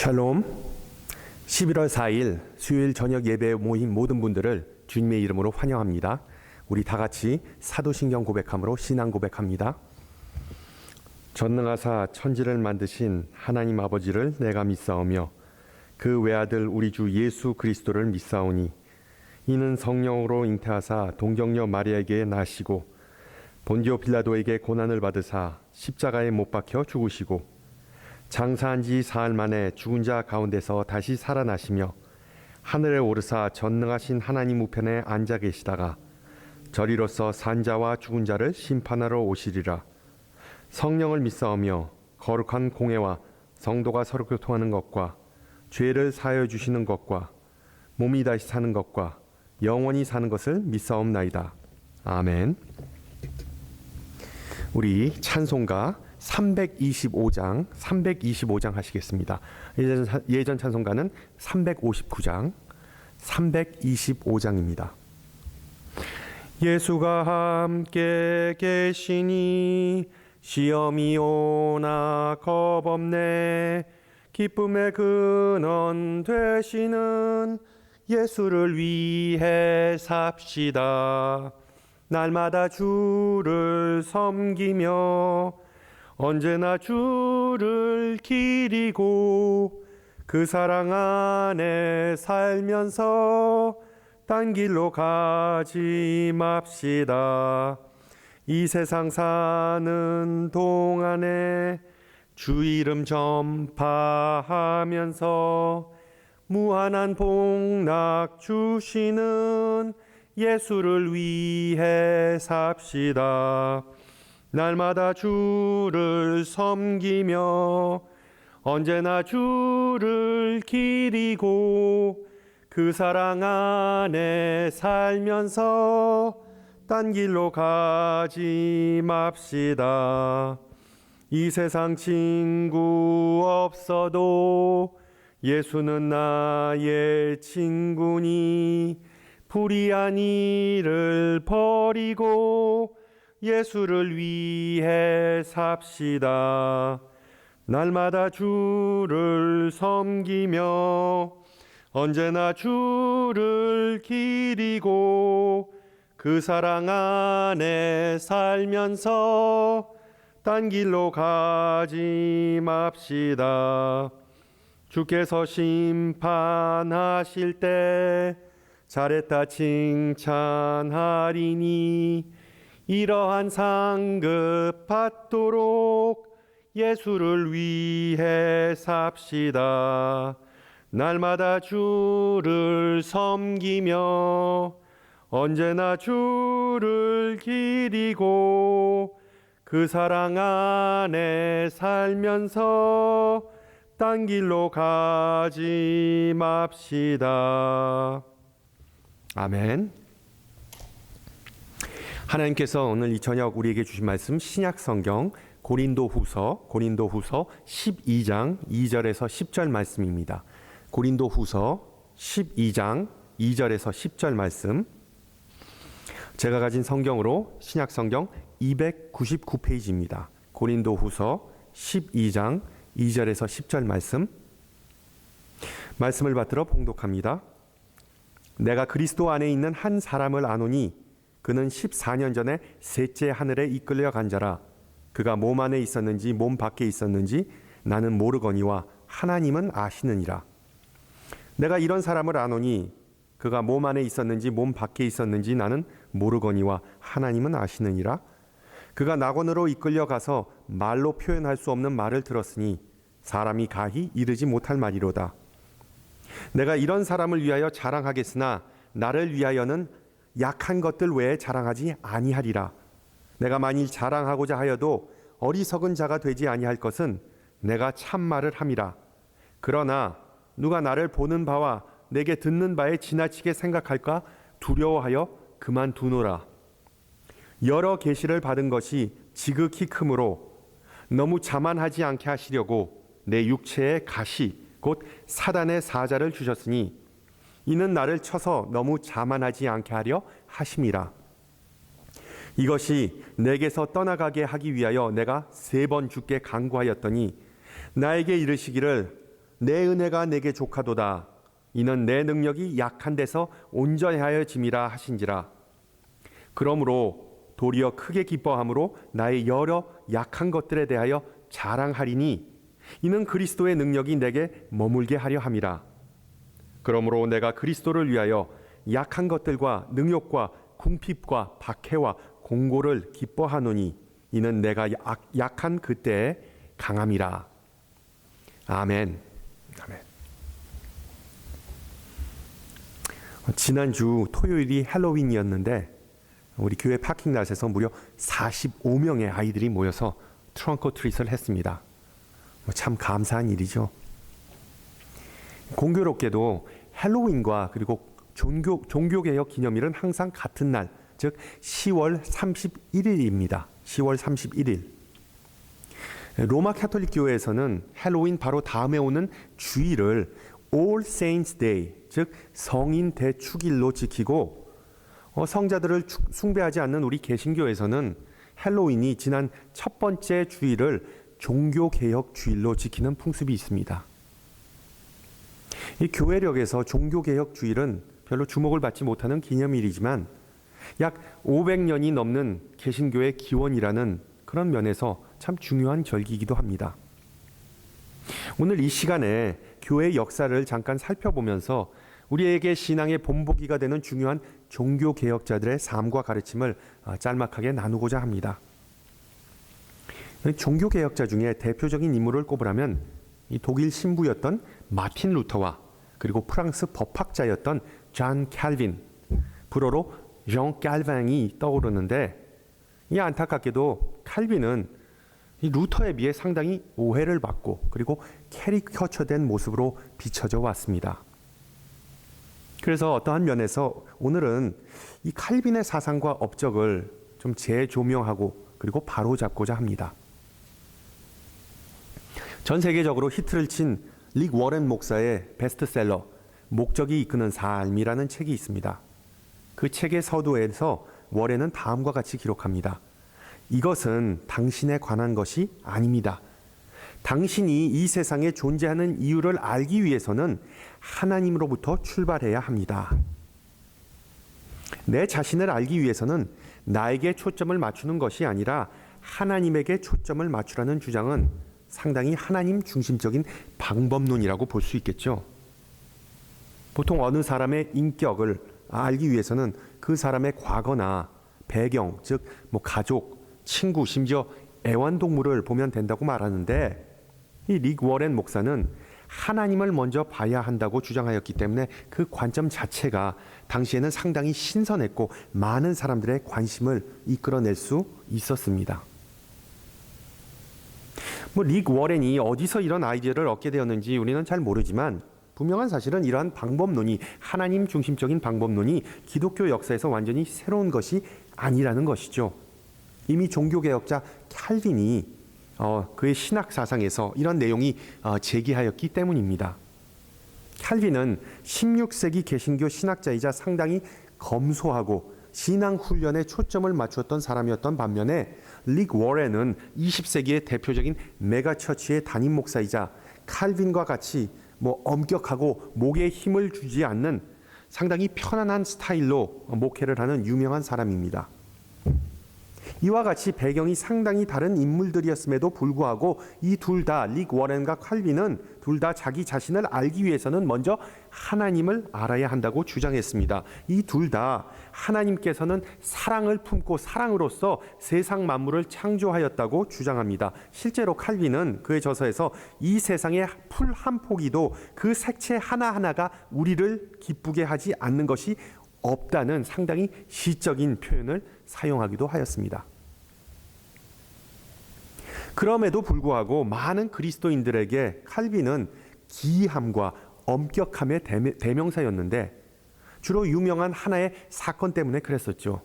샬롬. 11월 4일 수요일 저녁 예배에 모인 모든 분들을 주님의 이름으로 환영합니다. 우리 다 같이 사도신경 고백함으로 신앙 고백합니다. 전능하사 천지를 만드신 하나님 아버지를 내가 믿사오며 그 외아들 우리 주 예수 그리스도를 믿사오니 이는 성령으로 잉태하사 동정녀 마리아에게 나시고 본디오 빌라도에게 고난을 받으사 십자가에 못 박혀 죽으시고 장사한 지 사흘 만에 죽은 자 가운데서 다시 살아나시며 하늘에 오르사 전능하신 하나님 우편에 앉아 계시다가 저리로서 산자와 죽은 자를 심판하러 오시리라. 성령을 믿사오며 거룩한 공회와 성도가 서로 교통하는 것과 죄를 사하여 주시는 것과 몸이 다시 사는 것과 영원히 사는 것을 믿사옵나이다. 아멘. 우리 찬송가 325장 하시겠습니다. 예전 찬송가는 325장입니다. 예수가 함께 계시니 시험이 오나 겁없네. 기쁨의 근원 되시는 예수를 위해 삽시다. 날마다 주를 섬기며 언제나 주를 기리고 그 사랑 안에 살면서 딴 길로 가지 맙시다. 이 세상 사는 동안에 주 이름 전파하면서 무한한 복락 주시는 예수를 위해 삽시다. 날마다 주를 섬기며 언제나 주를 기리고 그 사랑 안에 살면서 딴 길로 가지 맙시다. 이 세상 친구 없어도 예수는 나의 친구니 불의한 일을 버리고 예수를 위해 삽시다. 날마다 주를 섬기며 언제나 주를 기리고 그 사랑 안에 살면서 딴 길로 가지 맙시다. 주께서 심판하실 때 잘했다 칭찬하리니 이러한 상급 받도록 예수를 위해 삽시다. 날마다 주를 섬기며 언제나 주를 기리고 그 사랑 안에 살면서 딴 길로 가지 맙시다. 아멘. 하나님께서 오늘 이 저녁 우리에게 주신 말씀 신약성경 고린도후서 12장 2절에서 10절 말씀입니다. 고린도후서 12장 2절에서 10절 말씀, 제가 가진 성경으로 신약성경 299페이지입니다. 고린도후서 12장 2절에서 10절 말씀을 받들어 봉독합니다. 내가 그리스도 안에 있는 한 사람을 아노니 그는 14년 전에 셋째 하늘에 이끌려 간 자라. 그가 몸 안에 있었는지 몸 밖에 있었는지 나는 모르거니와 하나님은 아시느니라. 내가 이런 사람을 아노니 그가 몸 안에 있었는지 몸 밖에 있었는지 나는 모르거니와 하나님은 아시느니라. 그가 낙원으로 이끌려 가서 말로 표현할 수 없는 말을 들었으니 사람이 가히 이르지 못할 말이로다. 내가 이런 사람을 위하여 자랑하겠으나 나를 위하여는 약한 것들 외에 자랑하지 아니하리라. 내가 만일 자랑하고자 하여도 어리석은 자가 되지 아니할 것은 내가 참말을 함이라. 그러나 누가 나를 보는 바와 내게 듣는 바에 지나치게 생각할까 두려워하여 그만두노라. 여러 계시를 받은 것이 지극히 크므로 너무 자만하지 않게 하시려고 내 육체에 가시 곧 사단의 사자를 주셨으니 이는 나를 쳐서 너무 자만하지 않게 하려 하심이라. 이것이 내게서 떠나가게 하기 위하여 내가 3번 주께 간구하였더니 나에게 이르시기를 내 은혜가 내게 족하도다. 이는 내 능력이 약한 데서 온전하여 짐이라 하신지라. 그러므로 도리어 크게 기뻐함으로 나의 여러 약한 것들에 대하여 자랑하리니 이는 그리스도의 능력이 내게 머물게 하려 함이라. 그러므로 내가 그리스도를 위하여 약한 것들과 능욕과 궁핍과 박해와 공고를 기뻐하노니 이는 내가 약한 그때에 강함이라. 아멘. 아멘. 지난주 토요일이 할로윈이었는데 우리 교회 파킹랏에서 무려 45명의 아이들이 모여서 트렁크 트릿을 했습니다. 참 감사한 일이죠. 공교롭게도 할로윈과 그리고 종교개혁 기념일은 항상 같은 날, 즉 10월 31일입니다. 10월 31일. 로마 캐톨릭 교회에서는 할로윈 바로 다음에 오는 주일을 All Saints Day, 즉 성인 대축일로 지키고 성자들을 숭배하지 않는 우리 개신교에서는 할로윈이 지난 첫 번째 주일을 종교개혁 주일로 지키는 풍습이 있습니다. 이 교회력에서 종교개혁 주일은 별로 주목을 받지 못하는 기념일이지만 약 500년이 넘는 개신교의 기원이라는 그런 면에서 참 중요한 절기이기도 합니다. 오늘 이 시간에 교회의 역사를 잠깐 살펴보면서 우리에게 신앙의 본보기가 되는 중요한 종교개혁자들의 삶과 가르침을 짤막하게 나누고자 합니다. 종교개혁자 중에 대표적인 인물을 꼽으라면 이 독일 신부였던 마틴 루터와 그리고 프랑스 법학자였던 잔 칼빈, 불어로 정 칼뱅이 떠오르는데 이 안타깝게도 칼빈은 이 루터에 비해 상당히 오해를 받고 그리고 캐리커처된 모습으로 비춰져 왔습니다. 그래서 어떠한 면에서 오늘은 이 칼빈의 사상과 업적을 좀 재조명하고 그리고 바로잡고자 합니다. 전 세계적으로 히트를 친 릭 워렌 목사의 베스트셀러 목적이 이끄는 삶이라는 책이 있습니다. 그 책의 서두에서 워렌은 다음과 같이 기록합니다. 이것은 당신에 관한 것이 아닙니다. 당신이 이 세상에 존재하는 이유를 알기 위해서는 하나님으로부터 출발해야 합니다. 내 자신을 알기 위해서는 나에게 초점을 맞추는 것이 아니라 하나님에게 초점을 맞추라는 주장은 상당히 하나님 중심적인 방법론이라고 볼 수 있겠죠. 보통 어느 사람의 인격을 알기 위해서는 그 사람의 과거나 배경, 즉 가족, 친구, 심지어 애완동물을 보면 된다고 말하는데 이 릭 워렌 목사는 하나님을 먼저 봐야 한다고 주장하였기 때문에 그 관점 자체가 당시에는 상당히 신선했고 많은 사람들의 관심을 이끌어낼 수 있었습니다. 릭 워렌이 어디서 이런 아이디어를 얻게 되었는지 우리는 잘 모르지만 분명한 사실은 이러한 방법론이 하나님 중심적인 방법론이 기독교 역사에서 완전히 새로운 것이 아니라는 것이죠. 이미 종교개혁자 칼빈이 그의 신학 사상에서 이런 내용이 제기하였기 때문입니다. 칼빈은 16세기 개신교 신학자이자 상당히 검소하고 신앙 훈련에 초점을 맞추었던 사람이었던 반면에 릭 워렌은 20세기의 대표적인 메가처치의 담임 목사이자 칼빈과 같이 엄격하고 목에 힘을 주지 않는 상당히 편안한 스타일로 목회를 하는 유명한 사람입니다. 이와 같이 배경이 상당히 다른 인물들이었음에도 불구하고 이 둘 다 릭 워렌과 칼빈은 둘 다 자기 자신을 알기 위해서는 먼저 하나님을 알아야 한다고 주장했습니다. 이 둘 다 하나님께서는 사랑을 품고 사랑으로서 세상 만물을 창조하였다고 주장합니다. 실제로 칼빈은 그의 저서에서 이 세상의 풀 한 포기도 그 색채 하나하나가 우리를 기쁘게 하지 않는 것이 없다는 상당히 시적인 표현을 사용하기도 하였습니다. 그럼에도 불구하고 많은 그리스도인들에게 칼빈은 기이함과 엄격함의 대명사였는데 주로 유명한 하나의 사건 때문에 그랬었죠.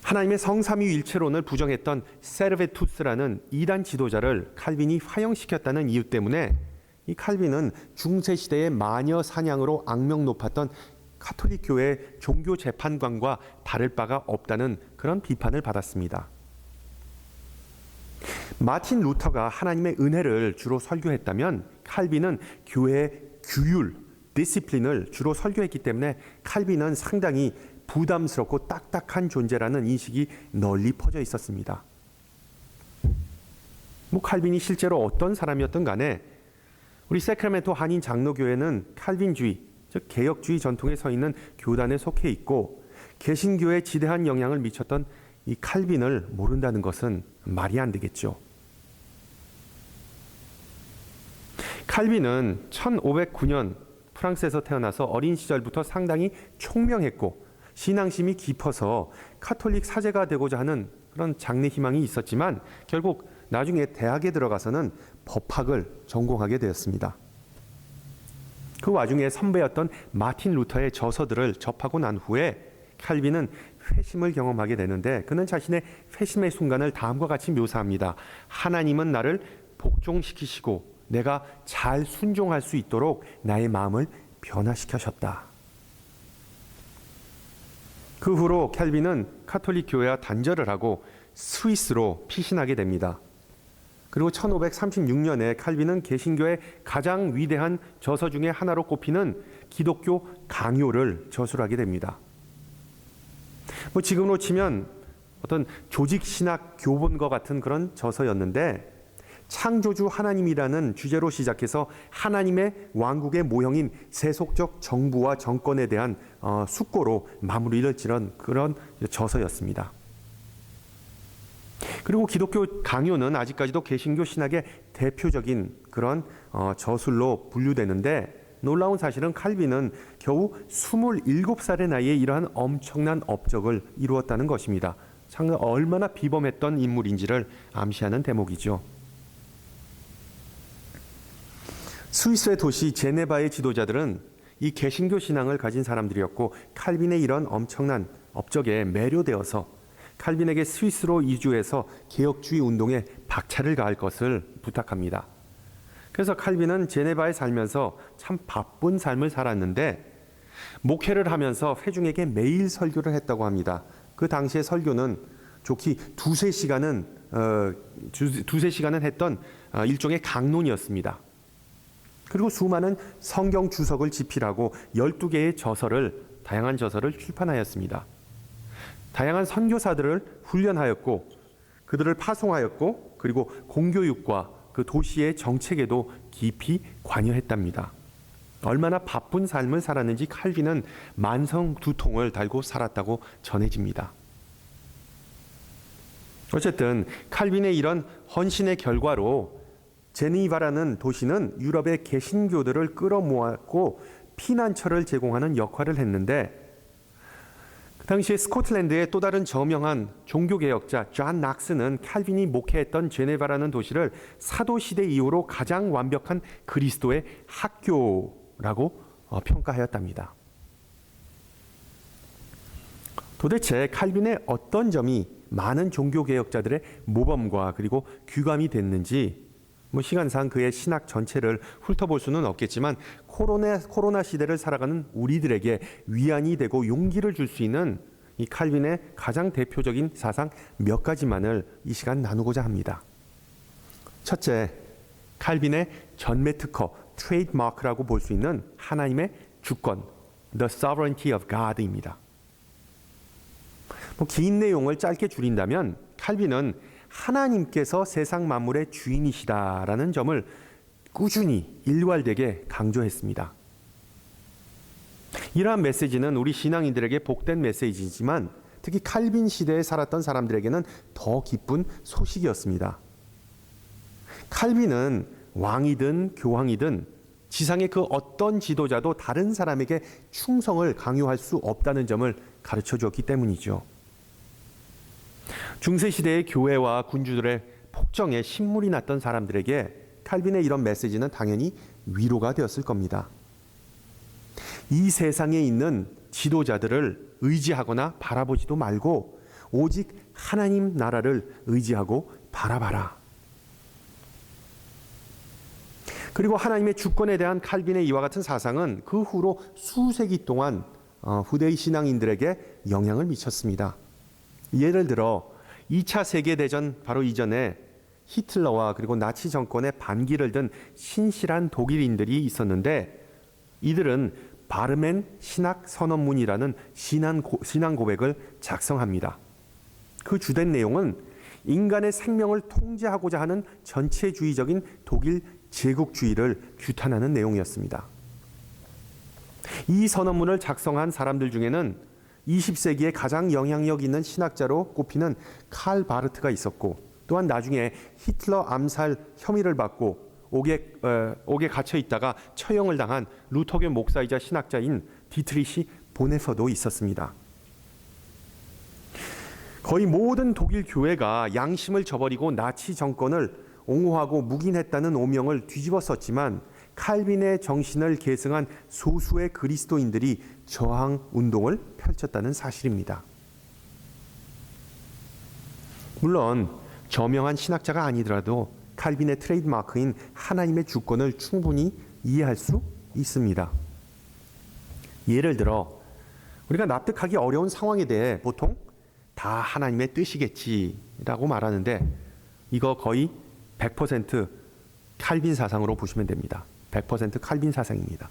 하나님의 성삼위일체론을 부정했던 세르베투스라는 이단 지도자를 칼빈이 화형시켰다는 이유 때문에 이 칼빈은 중세시대의 마녀 사냥으로 악명 높았던 가톨릭 교회의 종교 재판관과 다를 바가 없다는 그런 비판을 받았습니다. 마틴 루터가 하나님의 은혜를 주로 설교했다면 칼빈은 교회의 규율, 디시플린을 주로 설교했기 때문에 칼빈은 상당히 부담스럽고 딱딱한 존재라는 인식이 널리 퍼져 있었습니다. 칼빈이 실제로 어떤 사람이었든 간에 우리 세크라멘토 한인 장로교회는 칼빈주의, 즉 개혁주의 전통에 서 있는 교단에 속해 있고 개신교에 지대한 영향을 미쳤던 이 칼빈을 모른다는 것은 말이 안 되겠죠. 칼빈은 1509년 프랑스에서 태어나서 어린 시절부터 상당히 총명했고 신앙심이 깊어서 카톨릭 사제가 되고자 하는 그런 장래 희망이 있었지만 결국 나중에 대학에 들어가서는 법학을 전공하게 되었습니다. 그 와중에 선배였던 마틴 루터의 저서들을 접하고 난 후에 칼빈은 회심을 경험하게 되는데 그는 자신의 회심의 순간을 다음과 같이 묘사합니다. 하나님은 나를 복종시키시고 내가 잘 순종할 수 있도록 나의 마음을 변화시켜셨다. 그 후로 캘빈은 카톨릭 교회와 단절을 하고 스위스로 피신하게 됩니다. 그리고 1536년에 칼빈은 개신교의 가장 위대한 저서 중에 하나로 꼽히는 기독교 강요를 저술하게 됩니다. 지금으로 치면 어떤 조직신학 교본과 같은 그런 저서였는데 창조주 하나님이라는 주제로 시작해서 하나님의 왕국의 모형인 세속적 정부와 정권에 대한 숙고로 마무리를 지른 그런 저서였습니다. 그리고 기독교 강요는 아직까지도 개신교 신학의 대표적인 그런 저술로 분류되는데 놀라운 사실은 칼빈은 겨우 27살의 나이에 이러한 엄청난 업적을 이루었다는 것입니다. 참 얼마나 비범했던 인물인지를 암시하는 대목이죠. 스위스의 도시 제네바의 지도자들은 이 개신교 신앙을 가진 사람들이었고 칼빈의 이런 엄청난 업적에 매료되어서 칼빈에게 스위스로 이주해서 개혁주의 운동에 박차를 가할 것을 부탁합니다. 그래서 칼빈은 제네바에 살면서 참 바쁜 삶을 살았는데 목회를 하면서 회중에게 매일 설교를 했다고 합니다. 그 당시의 설교는 좋게 두세 시간은 했던 일종의 강론이었습니다. 그리고 수많은 성경 주석을 집필하고 12개의 다양한 저서를 출판하였습니다. 다양한 선교사들을 훈련하였고 그들을 파송하였고 그리고 공교육과 그 도시의 정책에도 깊이 관여했답니다. 얼마나 바쁜 삶을 살았는지 칼빈은 만성 두통을 달고 살았다고 전해집니다. 어쨌든 칼빈의 이런 헌신의 결과로 제니바라는 도시는 유럽의 개신교들을 끌어모았고 피난처를 제공하는 역할을 했는데 그 당시에 스코틀랜드의 또 다른 저명한 종교개혁자 존 낙스는 칼빈이 목회했던 제네바라는 도시를 사도시대 이후로 가장 완벽한 그리스도의 학교라고 평가하였답니다. 도대체 칼빈의 어떤 점이 많은 종교개혁자들의 모범과 그리고 귀감이 됐는지 시간상 그의 신학 전체를 훑어볼 수는 없겠지만 코로나 시대를 살아가는 우리들에게 위안이 되고 용기를 줄 수 있는 이 칼빈의 가장 대표적인 사상 몇 가지만을 이 시간 나누고자 합니다. 첫째, 칼빈의 전매 특허, 트레이드마크라고 볼 수 있는 하나님의 주권, The Sovereignty of God입니다. 긴 내용을 짧게 줄인다면 칼빈은 하나님께서 세상 만물의 주인이시다라는 점을 꾸준히 일괄되게 강조했습니다. 이러한 메시지는 우리 신앙인들에게 복된 메시지이지만 특히 칼빈 시대에 살았던 사람들에게는 더 기쁜 소식이었습니다. 칼빈은 왕이든 교황이든 지상의 그 어떤 지도자도 다른 사람에게 충성을 강요할 수 없다는 점을 가르쳐 주었기 때문이죠. 중세시대의 교회와 군주들의 폭정에 신물이 났던 사람들에게 칼빈의 이런 메시지는 당연히 위로가 되었을 겁니다. 이 세상에 있는 지도자들을 의지하거나 바라보지도 말고 오직 하나님 나라를 의지하고 바라봐라. 그리고 하나님의 주권에 대한 칼빈의 이와 같은 사상은 그 후로 수세기 동안 후대의 신앙인들에게 영향을 미쳤습니다. 예를 들어 2차 세계대전 바로 이전에 히틀러와 그리고 나치 정권의 반기를 든 신실한 독일인들이 있었는데, 이들은 바르멘 신학 선언문이라는 신앙 고백을 작성합니다. 그 주된 내용은 인간의 생명을 통제하고자 하는 전체주의적인 독일 제국주의를 규탄하는 내용이었습니다. 이 선언문을 작성한 사람들 중에는 20세기에 가장 영향력 있는 신학자로 꼽히는 칼 바르트가 있었고, 또한 나중에 히틀러 암살 혐의를 받고 옥에 갇혀 있다가 처형을 당한 루터교 목사이자 신학자인 디트리시 보네퍼도 있었습니다. 거의 모든 독일 교회가 양심을 저버리고 나치 정권을 옹호하고 묵인했다는 오명을 뒤집어 썼지만, 칼빈의 정신을 계승한 소수의 그리스도인들이 저항 운동을 펼쳤다는 사실입니다. 물론 저명한 신학자가 아니더라도 칼빈의 트레이드마크인 하나님의 주권을 충분히 이해할 수 있습니다. 예를 들어 우리가 납득하기 어려운 상황에 대해 보통 다 하나님의 뜻이겠지라고 말하는데, 이거 거의 100% 칼빈 사상으로 보시면 됩니다. 100% 칼빈 사상입니다.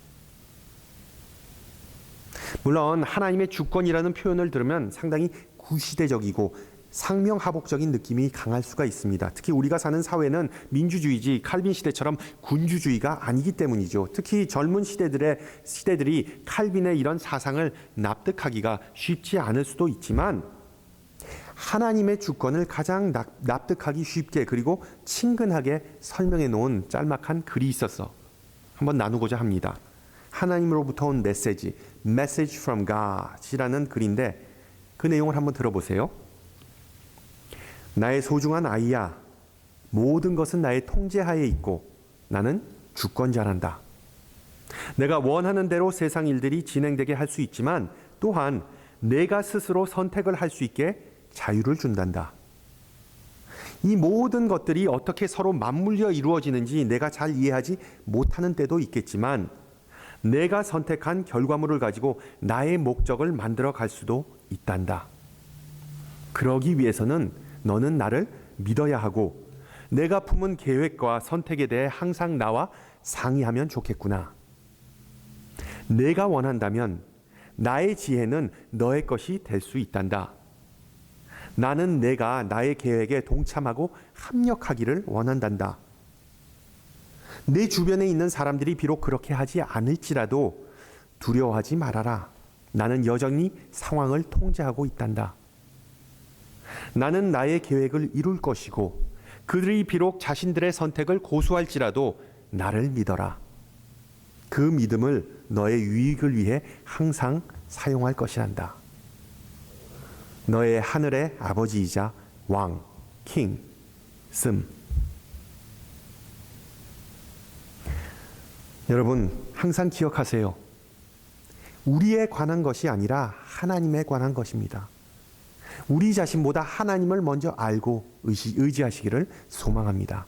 물론 하나님의 주권이라는 표현을 들으면 상당히 구시대적이고 상명하복적인 느낌이 강할 수가 있습니다. 특히 우리가 사는 사회는 민주주의지 칼빈 시대처럼 군주주의가 아니기 때문이죠. 특히 젊은 시대들이 칼빈의 이런 사상을 납득하기가 쉽지 않을 수도 있지만, 하나님의 주권을 가장 납득하기 쉽게 그리고 친근하게 설명해 놓은 짤막한 글이 있어서 한번 나누고자 합니다. 하나님으로부터 온 메시지, Message from God이라는 글인데, 그 내용을 한번 들어보세요. 나의 소중한 아이야, 모든 것은 나의 통제하에 있고 나는 주권자란다. 내가 원하는 대로 세상 일들이 진행되게 할 수 있지만, 또한 내가 스스로 선택을 할 수 있게 자유를 준단다. 이 모든 것들이 어떻게 서로 맞물려 이루어지는지 내가 잘 이해하지 못하는 때도 있겠지만, 내가 선택한 결과물을 가지고 나의 목적을 만들어 갈 수도 있단다. 그러기 위해서는 너는 나를 믿어야 하고, 내가 품은 계획과 선택에 대해 항상 나와 상의하면 좋겠구나. 내가 원한다면 나의 지혜는 너의 것이 될 수 있단다. 나는 내가 나의 계획에 동참하고 합력하기를 원한단다. 내 주변에 있는 사람들이 비록 그렇게 하지 않을지라도 두려워하지 말아라. 나는 여전히 상황을 통제하고 있단다. 나는 나의 계획을 이룰 것이고, 그들이 비록 자신들의 선택을 고수할지라도 나를 믿어라. 그 믿음을 너의 유익을 위해 항상 사용할 것이란다. 너의 하늘의 아버지이자 왕, 킹, 씀. 여러분, 항상 기억하세요. 우리에 관한 것이 아니라 하나님에 관한 것입니다. 우리 자신보다 하나님을 먼저 알고 의지하시기를 소망합니다.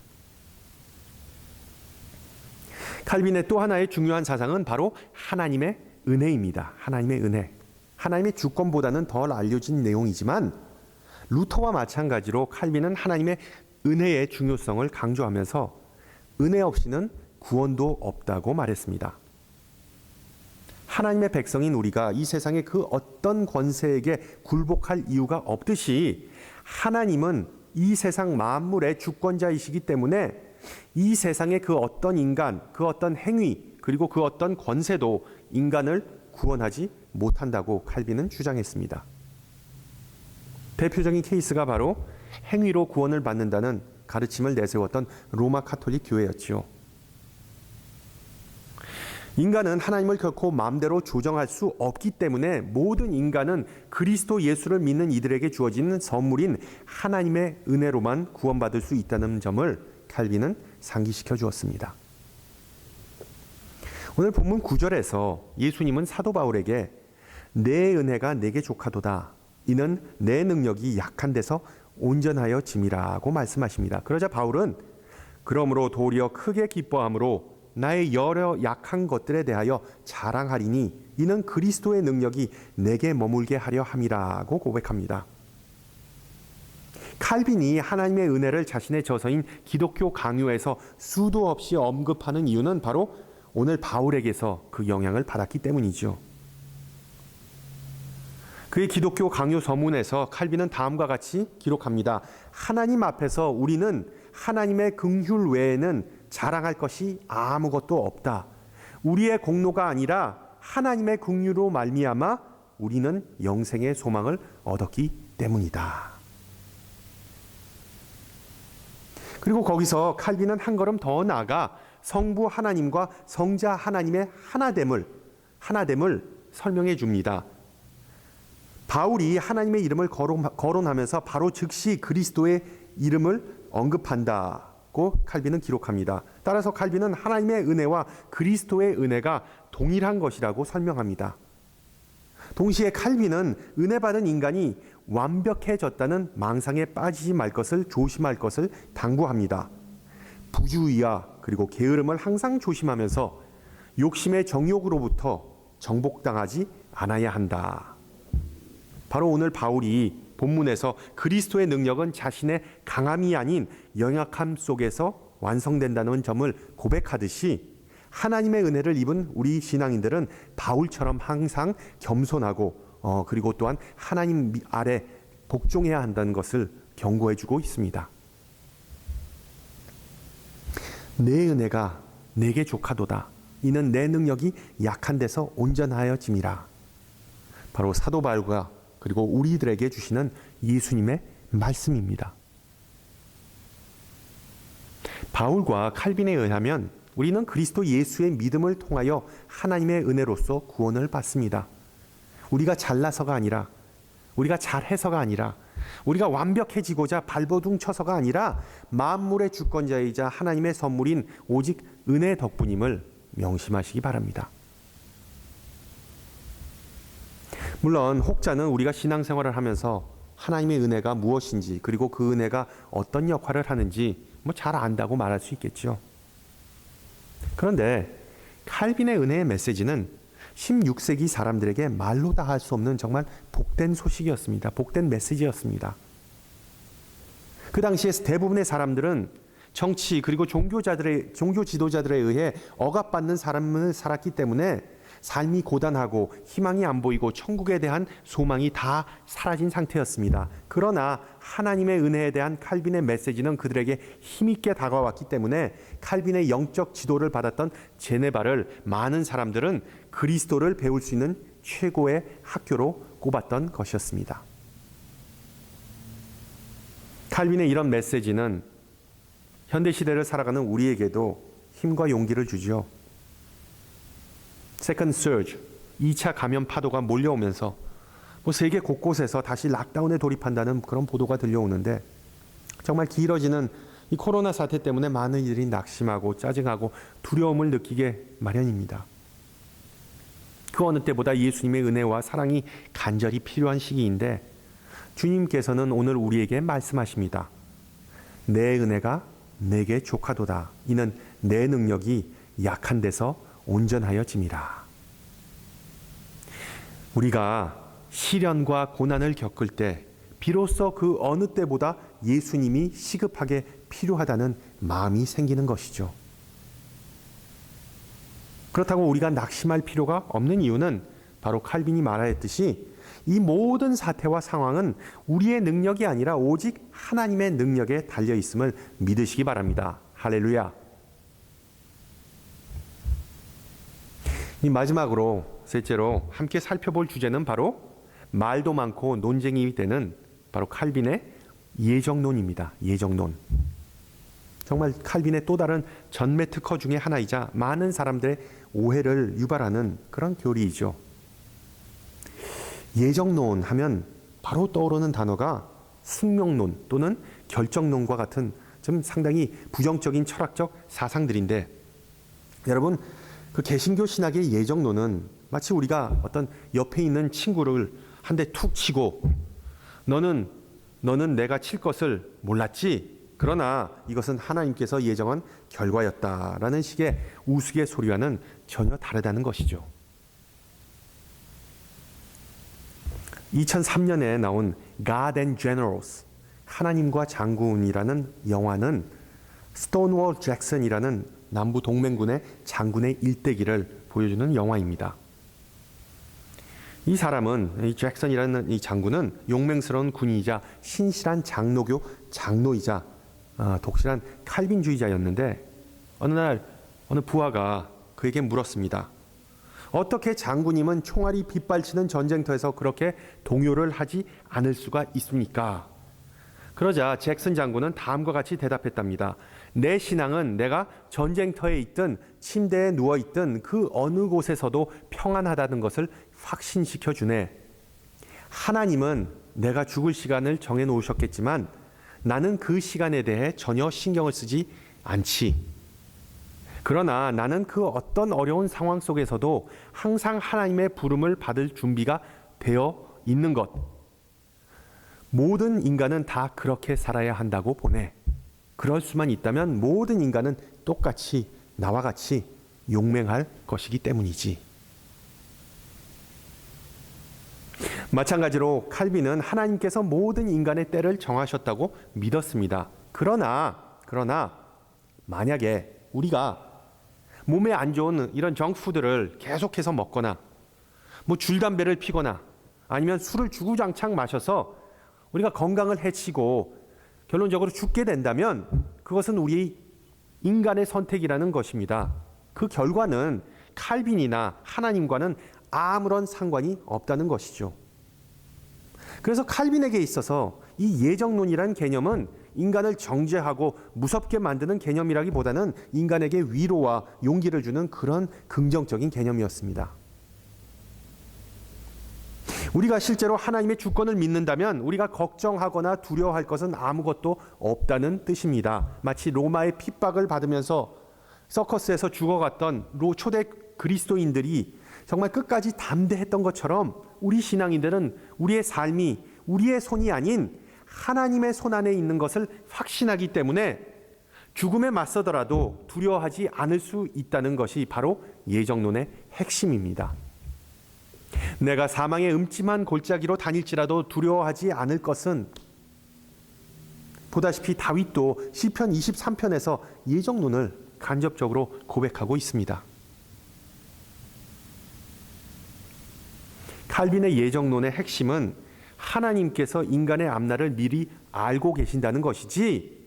칼빈의 또 하나의 중요한 사상은 바로 하나님의 은혜입니다. 하나님의 은혜. 하나님의 주권보다는 덜 알려진 내용이지만, 루터와 마찬가지로 칼빈은 하나님의 은혜의 중요성을 강조하면서 은혜 없이는 구원도 없다고 말했습니다. 하나님의 백성인 우리가 이 세상의 그 어떤 권세에게 굴복할 이유가 없듯이, 하나님은 이 세상 만물의 주권자이시기 때문에 이 세상의 그 어떤 인간, 그 어떤 행위, 그리고 그 어떤 권세도 인간을 구원하지 못한다고 칼빈은 주장했습니다. 대표적인 케이스가 바로 행위로 구원을 받는다는 가르침을 내세웠던 로마 가톨릭 교회였지요. 인간은 하나님을 결코 마음대로 조정할 수 없기 때문에 모든 인간은 그리스도 예수를 믿는 이들에게 주어지는 선물인 하나님의 은혜로만 구원받을 수 있다는 점을 칼빈은 상기시켜 주었습니다. 오늘 본문 9절에서 예수님은 사도 바울에게 내 은혜가 내게 족하도다. 이는 내 능력이 약한 데서 온전하여 짐이라고 말씀하십니다. 그러자 바울은 그러므로 도리어 크게 기뻐함으로 나의 여러 약한 것들에 대하여 자랑하리니 이는 그리스도의 능력이 내게 머물게 하려 함이라고 고백합니다. 칼빈이 하나님의 은혜를 자신의 저서인 기독교 강요에서 수도 없이 언급하는 이유는 바로 오늘 바울에게서 그 영향을 받았기 때문이죠. 그의 기독교 강요 서문에서 칼빈은 다음과 같이 기록합니다. 하나님 앞에서 우리는 하나님의 긍휼 외에는 자랑할 것이 아무것도 없다. 우리의 공로가 아니라 하나님의 긍휼로 말미암아 우리는 영생의 소망을 얻었기 때문이다. 그리고 거기서 칼빈은 한 걸음 더 나아가 성부 하나님과 성자 하나님의 하나됨을 설명해 줍니다. 바울이 하나님의 이름을 거론하면서 바로 즉시 그리스도의 이름을 언급한다고 칼빈은 기록합니다. 따라서 칼빈은 하나님의 은혜와 그리스도의 은혜가 동일한 것이라고 설명합니다. 동시에 칼빈은 은혜 받은 인간이 완벽해졌다는 망상에 빠지지 말 것을 조심할 것을 당부합니다. 부주의와 그리고 게으름을 항상 조심하면서 욕심의 정욕으로부터 정복당하지 않아야 한다. 바로 오늘 바울이 본문에서 그리스도의 능력은 자신의 강함이 아닌 연약함 속에서 완성된다는 점을 고백하듯이 하나님의 은혜를 입은 우리 신앙인들은 바울처럼 항상 겸손하고 그리고 또한 하나님 아래 복종해야 한다는 것을 경고해주고 있습니다. 내 은혜가 내게 족하도다. 이는 내 능력이 약한 데서 온전하여짐이라. 바로 사도 바울과 그리고 우리들에게 주시는 예수님의 말씀입니다. 바울과 칼빈에 의하면 우리는 그리스도 예수의 믿음을 통하여 하나님의 은혜로서 구원을 받습니다. 우리가 잘나서가 아니라, 우리가 잘해서가 아니라, 우리가 완벽해지고자 발버둥 쳐서가 아니라 만물의 주권자이자 하나님의 선물인 오직 은혜 덕분임을 명심하시기 바랍니다. 물론 혹자는 우리가 신앙생활을 하면서 하나님의 은혜가 무엇인지 그리고 그 은혜가 어떤 역할을 하는지 잘 안다고 말할 수 있겠죠. 그런데 칼빈의 은혜의 메시지는 16세기 사람들에게 말로 다 할 수 없는 정말 복된 소식이었습니다. 복된 메시지였습니다. 그 당시에 대부분의 사람들은 정치 그리고 종교 지도자들에 의해 억압받는 삶을 살았기 때문에 삶이 고단하고 희망이 안 보이고 천국에 대한 소망이 다 사라진 상태였습니다. 그러나 하나님의 은혜에 대한 칼빈의 메시지는 그들에게 힘있게 다가왔기 때문에 칼빈의 영적 지도를 받았던 제네바를 많은 사람들은 그리스도를 배울 수 있는 최고의 학교로 꼽았던 것이었습니다. 칼빈의 이런 메시지는 현대시대를 살아가는 우리에게도 힘과 용기를 주죠. 세컨드 서지, 2차 감염 파도가 몰려오면서 세계 곳곳에서 다시 락다운에 돌입한다는 그런 보도가 들려오는데 정말 길어지는 이 코로나 사태 때문에 많은 이들이 낙심하고 짜증하고 두려움을 느끼게 마련입니다. 그 어느 때보다 예수님의 은혜와 사랑이 간절히 필요한 시기인데 주님께서는 오늘 우리에게 말씀하십니다. 내 은혜가 내게 족하도다. 이는 내 능력이 약한 데서 온전하여짐이라. 우리가 시련과 고난을 겪을 때 비로소 그 어느 때보다 예수님이 시급하게 필요하다는 마음이 생기는 것이죠. 그렇다고 우리가 낙심할 필요가 없는 이유는 바로 칼빈이 말하였듯이 이 모든 사태와 상황은 우리의 능력이 아니라 오직 하나님의 능력에 달려 있음을 믿으시기 바랍니다. 할렐루야. 이 마지막으로 셋째로 함께 살펴볼 주제는 바로 말도 많고 논쟁이 되는 바로 칼빈의 예정론입니다. 예정론. 정말 칼빈의 또 다른 전매 특허 중에 하나이자 많은 사람들의 오해를 유발하는 그런 교리이죠. 예정론 하면 바로 떠오르는 단어가 숙명론 또는 결정론과 같은 좀 상당히 부정적인 철학적 사상들인데 여러분 그 개신교 신학의 예정론은 마치 우리가 어떤 옆에 있는 친구를 한 대 툭 치고 너는 내가 칠 것을 몰랐지? 그러나 이것은 하나님께서 예정한 결과였다라는 식의 우스갯소리와는 전혀 다르다는 것이죠. 2003년에 나온 God and Generals, 하나님과 장군이라는 영화는 스톤월 잭슨이라는 남부 동맹군의 장군의 일대기를 보여주는 영화입니다. 이 사람은, 이 잭슨이라는 이 장군은 용맹스러운 군인이자 신실한 장로교 장로이자 독실한 칼빈주의자였는데, 어느 날 어느 부하가 그에게 물었습니다. 어떻게 장군님은 총알이 빗발치는 전쟁터에서 그렇게 동요를 하지 않을 수가 있습니까? 그러자 잭슨 장군은 다음과 같이 대답했답니다. 내 신앙은 내가 전쟁터에 있든 침대에 누워있든 그 어느 곳에서도 평안하다는 것을 확신시켜 주네. 하나님은 내가 죽을 시간을 정해 놓으셨겠지만 나는 그 시간에 대해 전혀 신경을 쓰지 않지. 그러나 나는 그 어떤 어려운 상황 속에서도 항상 하나님의 부름을 받을 준비가 되어 있는 것. 모든 인간은 다 그렇게 살아야 한다고 보네. 그럴 수만 있다면 모든 인간은 똑같이 나와 같이 용맹할 것이기 때문이지. 마찬가지로 칼빈은 하나님께서 모든 인간의 때를 정하셨다고 믿었습니다. 그러나 만약에 우리가 몸에 안 좋은 이런 정푸드를 계속해서 먹거나 줄담배를 피거나 아니면 술을 주구장창 마셔서 우리가 건강을 해치고 결론적으로 죽게 된다면 그것은 우리 인간의 선택이라는 것입니다. 그 결과는 칼빈이나 하나님과는 아무런 상관이 없다는 것이죠. 그래서 칼빈에게 있어서 이 예정론이라는 개념은 인간을 정죄하고 무섭게 만드는 개념이라기보다는 인간에게 위로와 용기를 주는 그런 긍정적인 개념이었습니다. 우리가 실제로 하나님의 주권을 믿는다면 우리가 걱정하거나 두려워할 것은 아무것도 없다는 뜻입니다. 마치 로마의 핍박을 받으면서 서커스에서 죽어갔던 초대 그리스도인들이 정말 끝까지 담대했던 것처럼 우리 신앙인들은 우리의 삶이 우리의 손이 아닌 하나님의 손 안에 있는 것을 확신하기 때문에 죽음에 맞서더라도 두려워하지 않을 수 있다는 것이 바로 예정론의 핵심입니다. 내가 사망의 음침한 골짜기로 다닐지라도 두려워하지 않을 것은, 보다시피 다윗도 시편 23편에서 예정론을 간접적으로 고백하고 있습니다. 칼빈의 예정론의 핵심은 하나님께서 인간의 앞날을 미리 알고 계신다는 것이지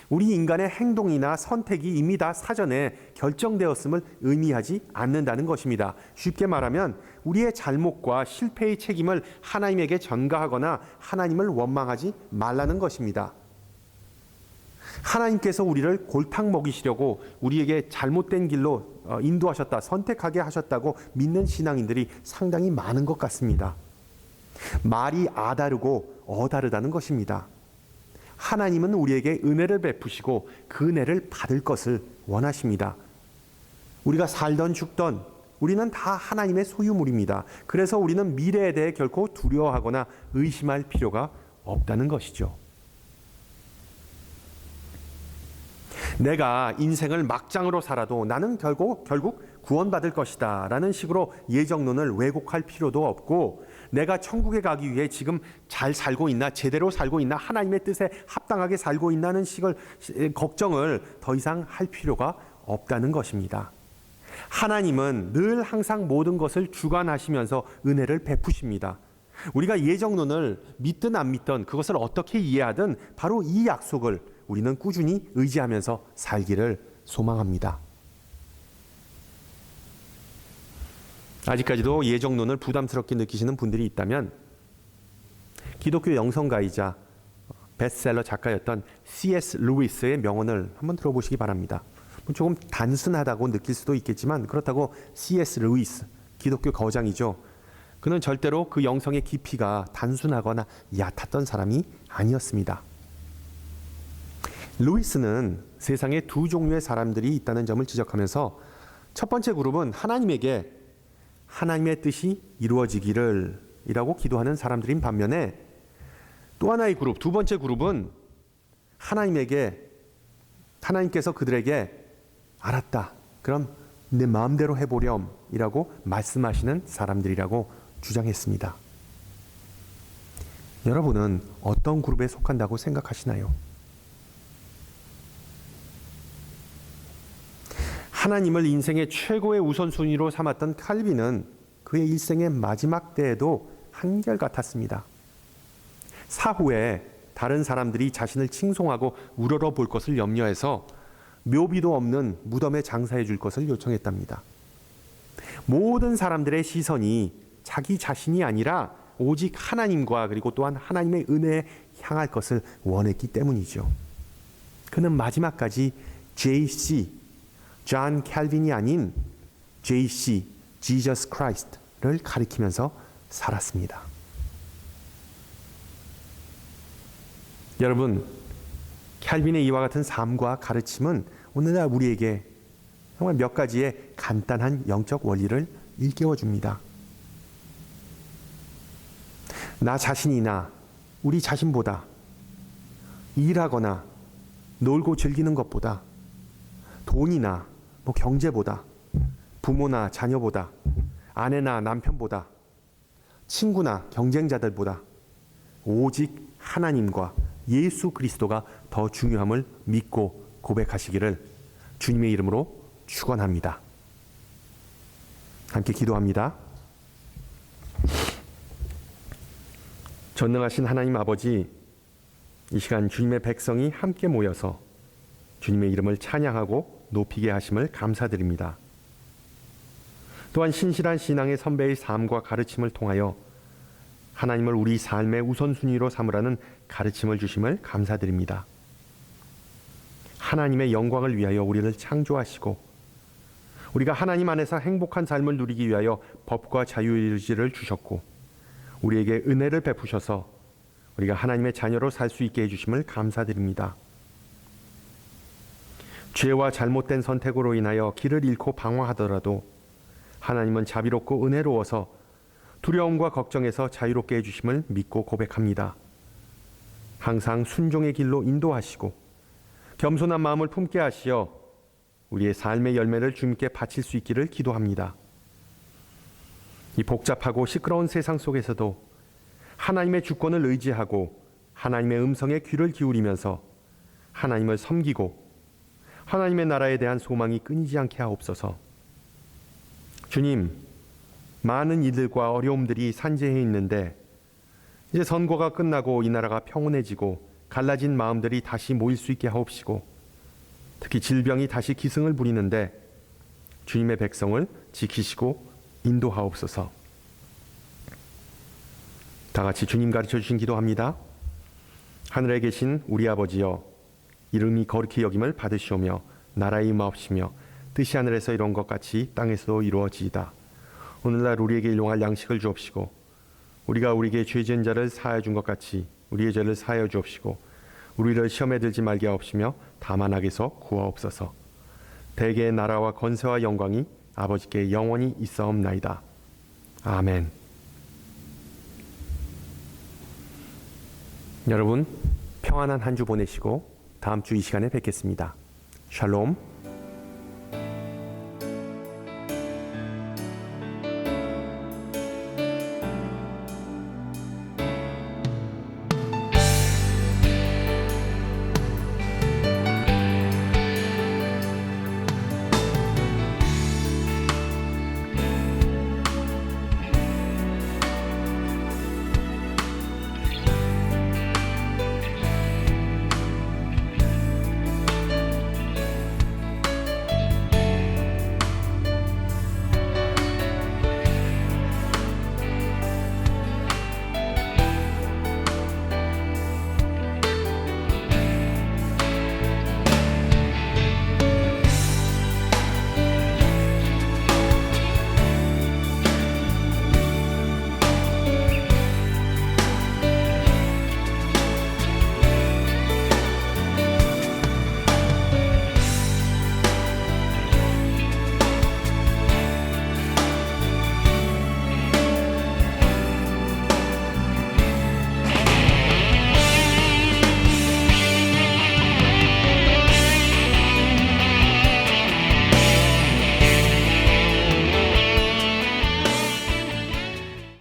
우리 인간의 행동이나 선택이 이미 다 사전에 결정되었음을 의미하지 않는다는 것입니다. 쉽게 말하면 우리의 잘못과 실패의 책임을 하나님에게 전가하거나 하나님을 원망하지 말라는 것입니다. 하나님께서 우리를 골탕 먹이시려고 우리에게 잘못된 길로 인도하셨다, 선택하게 하셨다고 믿는 신앙인들이 상당히 많은 것 같습니다. 말이 아다르고 어다르다는 것입니다. 하나님은 우리에게 은혜를 베푸시고 그 은혜를 받을 것을 원하십니다. 우리가 살던 죽던 우리는 다 하나님의 소유물입니다. 그래서 우리는 미래에 대해 결코 두려워하거나 의심할 필요가 없다는 것이죠. 내가 인생을 막장으로 살아도 나는 결국 구원받을 것이다 라는 식으로 예정론을 왜곡할 필요도 없고, 내가 천국에 가기 위해 지금 잘 살고 있나, 제대로 살고 있나, 하나님의 뜻에 합당하게 살고 있나는 걱정을 더 이상 할 필요가 없다는 것입니다. 하나님은 늘 항상 모든 것을 주관하시면서 은혜를 베푸십니다. 우리가 예정론을 믿든 안 믿든 그것을 어떻게 이해하든 바로 이 약속을 우리는 꾸준히 의지하면서 살기를 소망합니다. 아직까지도 예정론을 부담스럽게 느끼시는 분들이 있다면 기독교 영성가이자 베스트셀러 작가였던 C.S. 루이스의 명언을 한번 들어보시기 바랍니다. 조금 단순하다고 느낄 수도 있겠지만 그렇다고 C.S. 루이스, 기독교 거장이죠. 그는 절대로 그 영성의 깊이가 단순하거나 얕았던 사람이 아니었습니다. 루이스는 세상에 두 종류의 사람들이 있다는 점을 지적하면서 첫 번째 그룹은 하나님에게 하나님의 뜻이 이루어지기를 이라고 기도하는 사람들인 반면에, 또 하나의 그룹, 두 번째 그룹은 하나님께서 그들에게 알았다, 그럼 내 마음대로 해보렴 이라고 말씀하시는 사람들이라고 주장했습니다. 여러분은 어떤 그룹에 속한다고 생각하시나요? 하나님을 인생의 최고의 우선순위로 삼았던 칼빈은 그의 일생의 마지막 때에도 한결같았습니다. 사후에 다른 사람들이 자신을 칭송하고 우러러 볼 것을 염려해서 묘비도 없는 무덤에 장사해 줄 것을 요청했답니다. 모든 사람들의 시선이 자기 자신이 아니라 오직 하나님과 그리고 또한 하나님의 은혜에 향할 것을 원했기 때문이죠. 그는 마지막까지 JC, 존 캘빈이 아닌 JC, Jesus Christ를 가리키면서 살았습니다. 여러분, 캘빈의 이와 같은 삶과 가르침은 오늘날 우리에게 정말 몇 가지의 간단한 영적 원리를 일깨워 줍니다. 나 자신이나 우리 자신보다 일하거나 놀고 즐기는 것보다 돈이나 경제보다 부모나 자녀보다 아내나 남편보다 친구나 경쟁자들보다 오직 하나님과 예수 그리스도가 더 중요함을 믿고 고백하시기를 주님의 이름으로 축원합니다. 함께 기도합니다. 전능하신 하나님 아버지, 이 시간 주님의 백성이 함께 모여서 주님의 이름을 찬양하고 높이게 하심을 감사드립니다. 또한 신실한 신앙의 선배의 삶과 가르침을 통하여 하나님을 우리 삶의 우선순위로 삼으라는 가르침을 주심을 감사드립니다. 하나님의 영광을 위하여 우리를 창조하시고 우리가 하나님 안에서 행복한 삶을 누리기 위하여 법과 자유의지를 주셨고 우리에게 은혜를 베푸셔서 우리가 하나님의 자녀로 살 수 있게 해주심을 감사드립니다. 죄와 잘못된 선택으로 인하여 길을 잃고 방황하더라도 하나님은 자비롭고 은혜로워서 두려움과 걱정에서 자유롭게 해주심을 믿고 고백합니다. 항상 순종의 길로 인도하시고 겸손한 마음을 품게 하시어 우리의 삶의 열매를 주님께 바칠 수 있기를 기도합니다. 이 복잡하고 시끄러운 세상 속에서도 하나님의 주권을 의지하고 하나님의 음성에 귀를 기울이면서 하나님을 섬기고 하나님의 나라에 대한 소망이 끊이지 않게 하옵소서. 주님, 많은 일들과 어려움들이 산재해 있는데 이제 선거가 끝나고 이 나라가 평온해지고 갈라진 마음들이 다시 모일 수 있게 하옵시고 특히 질병이 다시 기승을 부리는데 주님의 백성을 지키시고 인도하옵소서. 다 같이 주님 가르쳐 주신 기도합니다. 하늘에 계신 우리 아버지여, 이름이 거룩히 여김을 받으시오며 나라의 임하옵시며 뜻이 하늘에서 이룬 것 같이 땅에서도 이루어지이다. 오늘날 우리에게 일용할 양식을 주옵시고 우리가 우리에게 죄 지은 자를 사하여 준 것 같이 우리의 죄를 사하여 주옵시고 우리를 시험에 들지 말게 하옵시며 다만 악에서 구하옵소서. 대개의 나라와 권세와 영광이 아버지께 영원히 있사옵나이다. 아멘. 여러분, 평안한 한 주 보내시고 다음 주 이 시간에 뵙겠습니다. 샬롬.